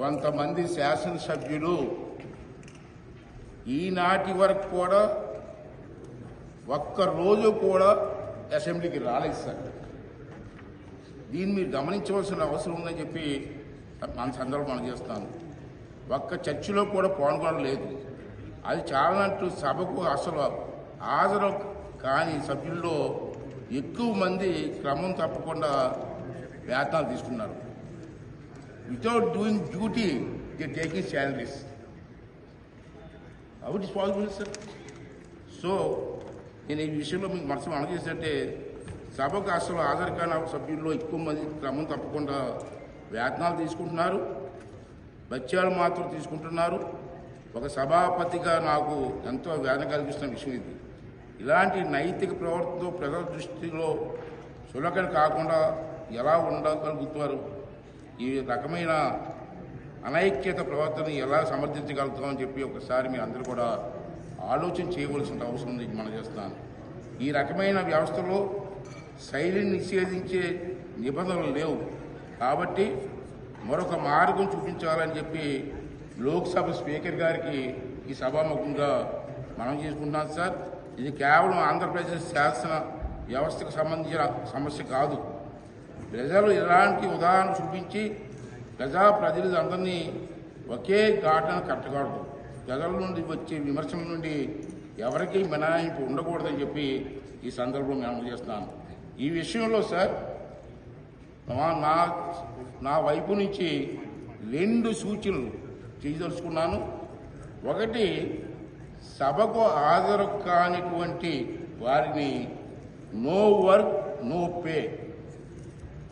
కొంతమంది శాసనసభ్యులు ఈనాటి వరకు కూడా ఒక్కరోజు కూడా అసెంబ్లీకి రాలేదు సార్. దీన్ని మీరు గమనించవలసిన అవసరం ఉందని చెప్పి మన సందర్భం మనం చేస్తాను. ఒక్క చర్చలో కూడా పాల్గొనలేదు. అది చాలానంటూ సభకు అసలు హాజరు కాని సభ్యుల్లో ఎక్కువ మంది క్రమం తప్పకుండా వేతనాలు తీసుకున్నారు. Without doing duty they taking salaries. How it is possible sir? So నేను ఈ విషయంలో మీకు మనసు చేసినట్టే సభకు అసలు హాజరు కాని సభ్యుల్లో ఎక్కువ మంది క్రమం తప్పకుండా వేతనాలు తీసుకుంటున్నారు, బత్యాలు మాత్రం తీసుకుంటున్నారు. ఒక సభాపతిగా నాకు ఎంతో వేదన కలిగిస్తున్న విషయం ఇది. ఇలాంటి నైతిక ప్రవర్తనతో ప్రజల దృష్టిలో చులకన కాకుండా ఎలా ఉండగలుగుతారు? ఈ రకమైన అనైక్యత ప్రవర్తన ఎలా సమర్థించగలుగుతామని చెప్పి ఒకసారి మీరు అందరూ కూడా ఆలోచన చేయవలసిన అవసరం ఉంది. మనం చేస్తున్నాను. ఈ రకమైన వ్యవస్థలో శైలిని నిషేధించే నిబంధనలు లేవు కాబట్టి మరొక మార్గం చూపించాలని చెప్పి లోక్సభ స్పీకర్ గారికి ఈ సభాముఖంగా మనం చేసుకుంటున్నాం సార్. ఇది కేవలం ఆంధ్రప్రదేశ్ శాసన వ్యవస్థకు సంబంధించిన సమస్య కాదు. ప్రజలు ఇలాంటి ఉదాహరణ చూపించి ప్రజలందరినీ ఒకే ఘాటన కట్టకూడదు. ప్రజల నుండి వచ్చే విమర్శల నుండి ఎవరికీ మినహాయింపు ఉండకూడదని చెప్పి ఈ సందర్భంగా నేను చేస్తున్నాను. ఈ విషయంలో సార్ నా వైపు నుంచి 2 సూచనలు చేయదలుచుకున్నాను. ఒకటి, సభకు హాజరు కానిటువంటి వారిని నో వర్క్ నో పే